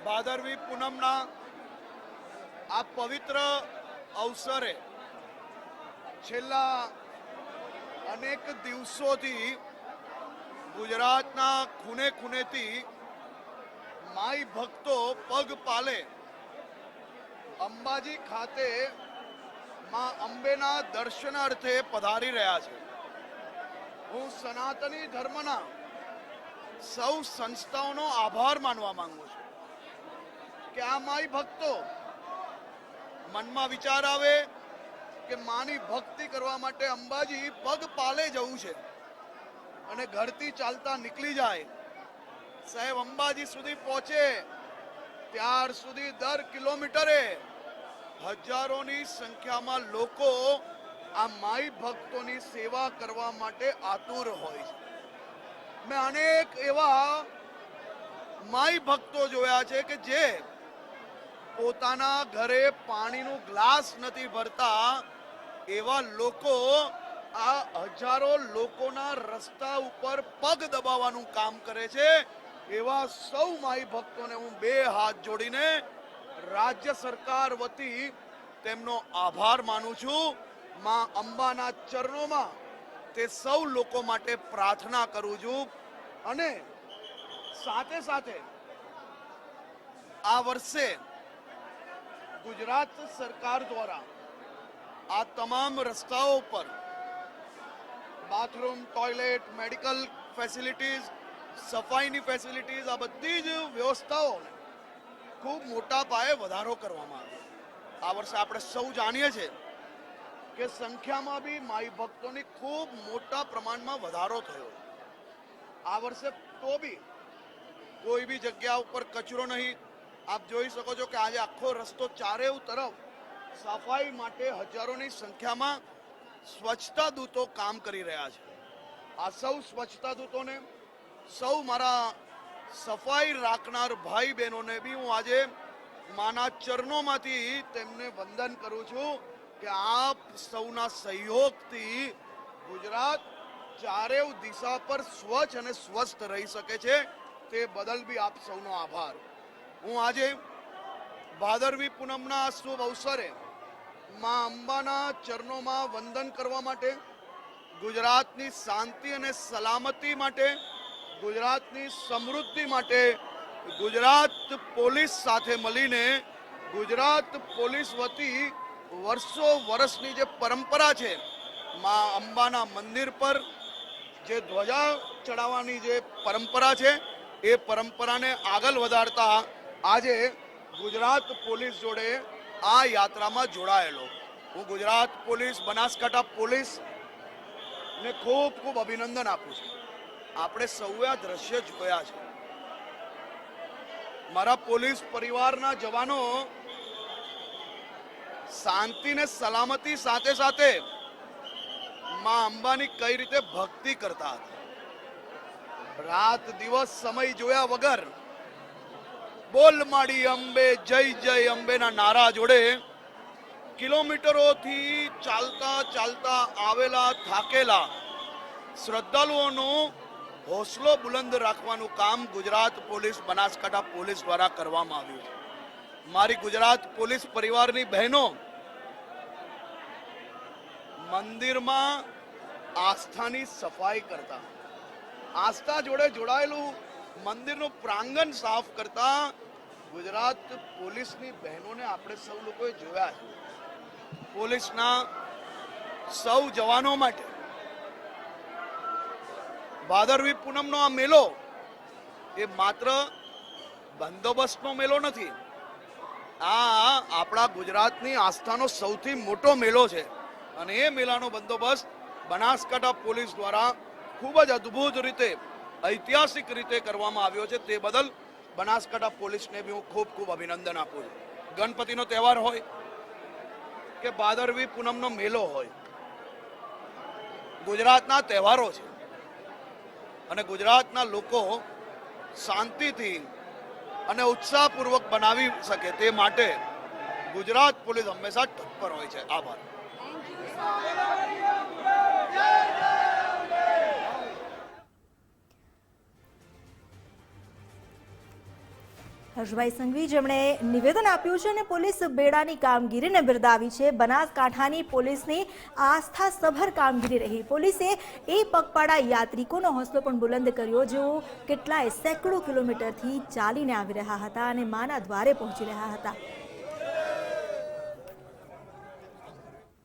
ભાદરવી પૂનમના આ પવિત્ર અવસરે છેલ્લા અનેક દિવસોથી ગુજરાતના ખૂણે ખૂણેથી માઈ ભક્તો પગપાલે અંબાજી ખાતે માં અંબેના દર્શનાર્થે પધારી રહ્યા છે. હું સનાતની ધર્મના સૌ સંસ્થાઓનો આભાર માનવા માંગુ છું કે આ માઈ ભક્તો મનમાં વિચાર આવે કે માની ભક્તિ કરવા માટે અંબાજી પગપાલે જવું છે અને ઘરથી ચાલતા નીકળી જાય, સાહેબ અંબાજી સુધી પહોંચે ત્યાર સુધી દર કિલોમીટરે હજારોની સંખ્યામાં લોકો આ માઈ ભક્તોની સેવા કરવા માટે આતુર હોય છે. મેં અનેક એવા માઈ ભક્તો જોયા છે કે જે પોતાના ઘરે પાણીનું ગ્લાસ નથી ભરતા, એવા લોકો આ હજારો લોકોના રસ્તા ઉપર પગ દબાવવાનું કામ કરે છે. એવા સૌ માઈ ભક્તોને હું બે હાથ જોડીને રાજ્ય સરકાર વતી તેમનો આભાર માનું છું. માં અંબાના ચરણોમાં તે સૌ લોકો માટે પ્રાર્થના કરું છું. અને સાથે સાથે આ વર્ષે ગુજરાત સરકાર દ્વારા આ તમામ રસ્તાઓ પર બાથરૂમ, ટોયલેટ, મેડિકલ ફેસિલિટીઝ, સફાઈની ફેસિલિટીઝ, આ બધી જ વ્યવસ્થાઓ ખૂબ મોટા પાયે વધારો કરવામાં આવ્યો. આ વર્ષે આપણે સૌ જાણીએ છીએ કે સંખ્યામાં બી માઈ ભક્તોની ખૂબ મોટા પ્રમાણમાં વધારો થયો. આ વર્ષે તો બી કોઈ બી જગ્યા ઉપર કચરો નહીં. આપ જોઈ શકો છો કે આજે આખો રસ્તો ચારે તરફ સફાઈ માટે હજારોની સંખ્યામાં સ્વચ્છતા દૂતો કામ કરી રહ્યા છે. આ સૌ સ્વચ્છતા દૂતોને, સૌ મારા સફાઈ રાખનાર ભાઈ બહેનોને બી હું આજે માના ચરણોમાંથી તેમને વંદન કરું છું કે આપ સૌના સહયોગથી ગુજરાત ચારેય દિશા પર સ્વચ્છ અને સ્વસ્થ રહી શકે છે. તે બદલ બી આપ સૌનો આભાર. હું આજે ભાદરવી પૂનમના શુભ અવસરે માં અંબાના ચરણોમાં વંદન કરવા માટે, ગુજરાતની શાંતિ અને સલામતી માટે, ગુજરાતની સમૃદ્ધિ માટે ગુજરાત પોલીસ સાથે મળીને ગુજરાત પોલીસ વતી વર્ષો વર્ષની જે પરંપરા છે, માં અંબાના મંદિર પર જે ધ્વજા ચડાવવાની જે પરંપરા છે, એ પરંપરાને આગળ વધારતા આજે ગુજરાત પોલીસ જોડે આ યાત્રામાં જોડાયેલો હું ગુજરાત પોલીસ, બનાસકાંઠા પોલીસ ને ખૂબ ખૂબ અભિનંદન આપું છું. આપણે સૌએ આ દ્રશ્ય જોયા છે. મારા પોલીસ પરિવારના જવાનો શાંતિ ને સલામતી સાથે સાથે માં અંબાની કઈ રીતે ભક્તિ કરતા હતા. રાત દિવસ સમય જોયા વગર બોલ માડી અંબે, જય જય અંબેના નારા જોડે કિલોમીટરોથી ચાલતા ચાલતા આવેલા થાકેલા શ્રદ્ધાળુઓનો હોસલો બુલંદ રાખવાનું કામ ગુજરાત પોલીસ, બનાસકાંઠા પોલીસ દ્વારા કરવામાં આવ્યું છે. મારી ગુજરાત પોલીસ પરિવારની બહેનો મંદિરમાં આસ્થાની સફાઈ કરતા, આસ્થા જોડે જોડાયેલું મંદિરનું પ્રાંગણ સાફ કરતા ગુજરાત પોલીસની બહેનોને આપણે સૌ લોકોએ જોયા છે. પોલીસના સૌ જવાનો માટે ભાદરવી પૂનમનો આ મેળો એ માત્ર બંદોબસ્તનો મેળો નથી. આ આપણા ગુજરાતની આસ્થાનો સૌથી મોટો મેળો છે અને એ મેળાનો બંદોબસ્ત બનાસકાંઠા પોલીસ દ્વારા ખૂબ જ અદ્ભુત રીતે, ઐતિહાસિક રીતે કરવામાં આવ્યો છે. તે બદલ બનાસકાંઠા પોલીસને બી હું ખૂબ ખૂબ અભિનંદન આપું છું. ગણપતિનો તહેવાર હોય કે ભાદરવી પૂનમનો મેળો હોય, ગુજરાતના તહેવારો છે અને ગુજરાતના લોકો શાંતિથી અને ઉત્સાહપૂર્વક બનાવી શકે તે માટે ગુજરાત પોલીસ હંમેશા તત્પર હોય છે. આભાર. હર્ષભાઈ સંઘવી જેમણે નિવેદન આપ્યું છે અને પોલીસ બેડાની કામગીરીને બિરદાવી છે. બનાસકાંઠાની પોલીસની આસ્થાસભર કામગીરી રહી. પોલીસે એ પગપાળા યાત્રિકોનો હોંસલો પણ બુલંદ કર્યો જેઓ કેટલાય સેંકડો કિલોમીટરથી ચાલીને આવી રહ્યા હતા અને માના દ્વારે પહોંચી રહ્યા હતા.